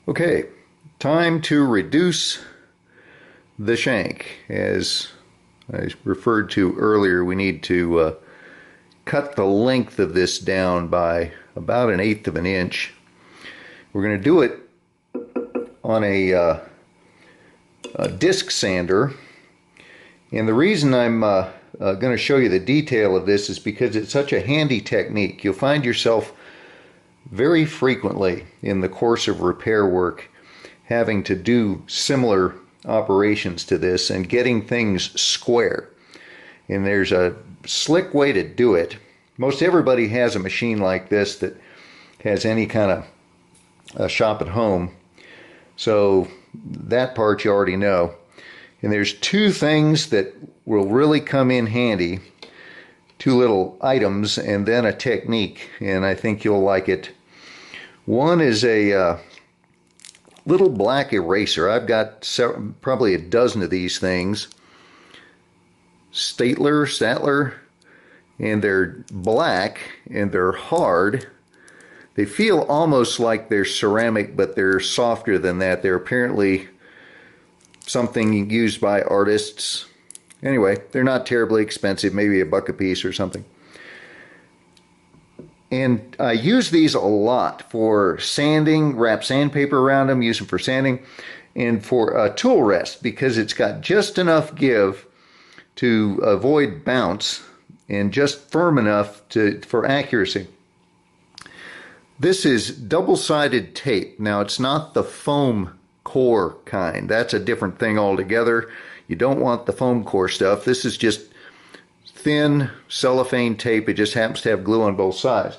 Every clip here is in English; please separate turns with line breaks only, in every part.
Okay, time to reduce the shank. As I referred to earlier, we need to cut the length of this down by about 1/8 of an inch. We're going to do it on a disc sander, and the reason I'm going to show you the detail of this is because it's such a handy technique. You'll find yourself very frequently in the course of repair work having to do similar operations to this and getting things square. And there's a slick way to do it. Most everybody has a machine like this that has any kind of a shop at home, so that part you already know. And there's two things that will really come in handy, two little items and then a technique, and I think you'll like it. One is a little black eraser. I've got probably a dozen of these things. Statler, and they're black and they're hard. They feel almost like they're ceramic, but they're softer than that. They're apparently something used by artists. Anyway, they're not terribly expensive, maybe $1 a piece or something. And I use these a lot for sanding, wrap sandpaper around them, use them for sanding, and for a tool rest because it's got just enough give to avoid bounce and just firm enough for accuracy. This is double-sided tape. Now, it's not the foam core kind. That's a different thing altogether. You don't want the foam core stuff. This is just thin cellophane tape. It just happens to have glue on both sides.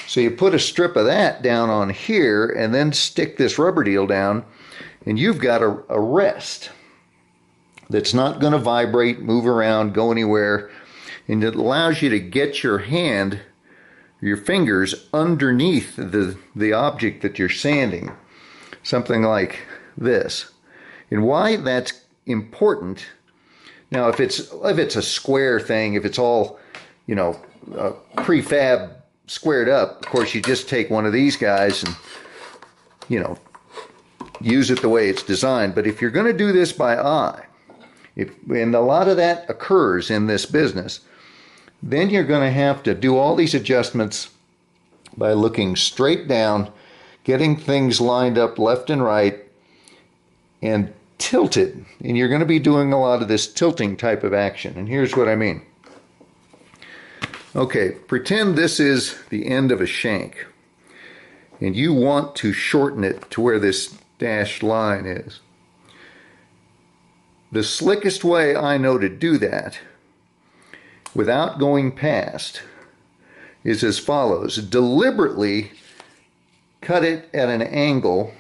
So you put a strip of that down on here and then stick this rubber deal down, and you've got a rest that's not going to vibrate, move around, go anywhere, and it allows you to get your hand, your fingers underneath the object that you're sanding, something like this. And why that's important, now if it's a square thing, if it's all, you know, prefab squared up, of course you just take one of these guys and, you know, use it the way it's designed. But if you're going to do this by eye, and a lot of that occurs in this business, then you're going to have to do all these adjustments by looking straight down, getting things lined up left and right, and tilted. And you're going to be doing a lot of this tilting type of action. And here's what I mean. Okay, pretend this is the end of a shank, and you want to shorten it to where this dashed line is. The slickest way I know to do that without going past is as follows. Deliberately cut it at an angle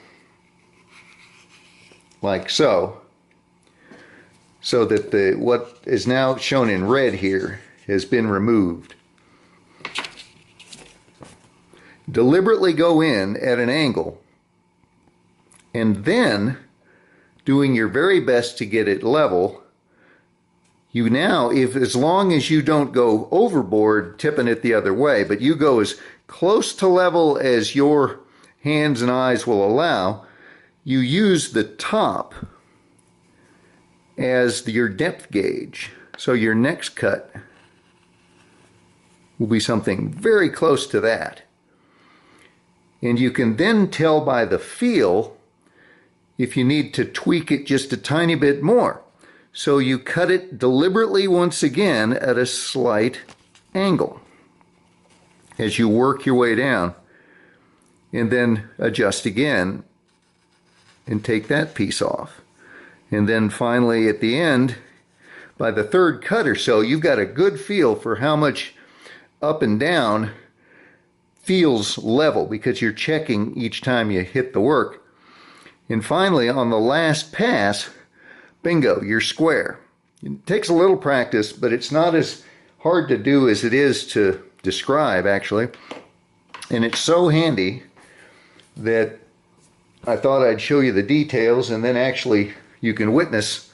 like so, so that what is now shown in red here has been removed. Deliberately go in at an angle, and then doing your very best to get it level. You now, as long as you don't go overboard tipping it the other way, but you go as close to level as your hands and eyes will allow, you use the top as your depth gauge. So your next cut will be something very close to that. And you can then tell by the feel if you need to tweak it just a tiny bit more. So you cut it deliberately once again at a slight angle as you work your way down, and then adjust again and take that piece off. And then finally at the end, by the third cut or so, you've got a good feel for how much up and down feels level because you're checking each time you hit the work. And finally, on the last pass, bingo, you're square. It takes a little practice, but it's not as hard to do as it is to describe, actually. And it's so handy that I thought I'd show you the details, and then actually you can witness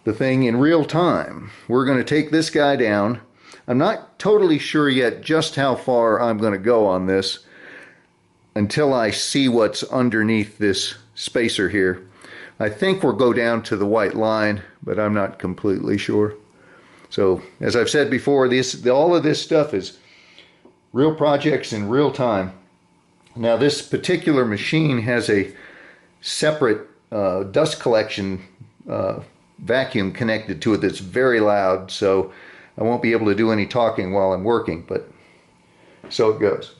the thing in real time. We're going to take this guy down. I'm not totally sure yet just how far I'm going to go on this, until I see what's underneath this spacer here. I think we'll go down to the white line, but I'm not completely sure. So, as I've said before, all of this stuff is real projects in real time. Now, this particular machine has a separate dust collection vacuum connected to it that's very loud, so I won't be able to do any talking while I'm working, but so it goes.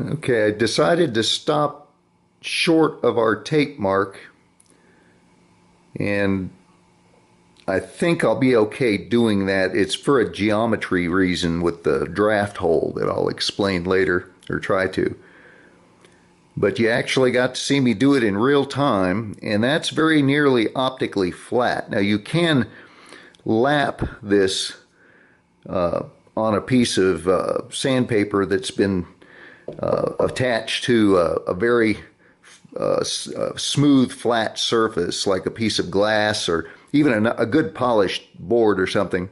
Okay, I decided to stop short of our tape mark, and I think I'll be okay doing that. It's for a geometry reason with the draft hole that I'll explain later, or try to. But you actually got to see me do it in real time, and that's very nearly optically flat. Now you can lap this on a piece of sandpaper that's been attached to a very smooth, flat surface, like a piece of glass or even a good polished board or something.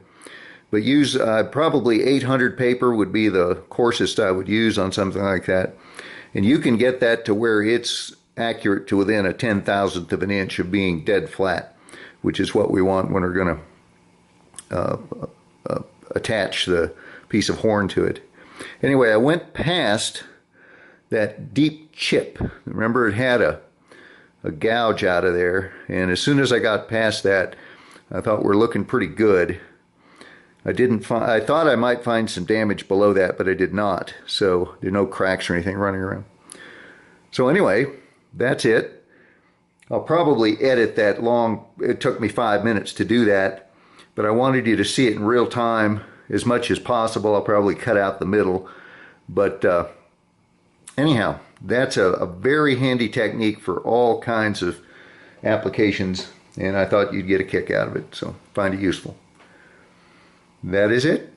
But use probably 800 paper would be the coarsest I would use on something like that. And you can get that to where it's accurate to within a 10,000th of an inch of being dead flat, which is what we want when we're going to attach the piece of horn to it. Anyway, I went past that deep chip. Remember, it had a gouge out of there, and as soon as I got past that, I thought we're looking pretty good. I thought I might find some damage below that, but I did not. So there are no cracks or anything running around. So anyway, that's it. I'll probably edit that long. It took me 5 minutes to do that, but I wanted you to see it in real time as much as possible. I'll probably cut out the middle, but anyhow, that's a very handy technique for all kinds of applications, and I thought you'd get a kick out of it, so find it useful. That is it.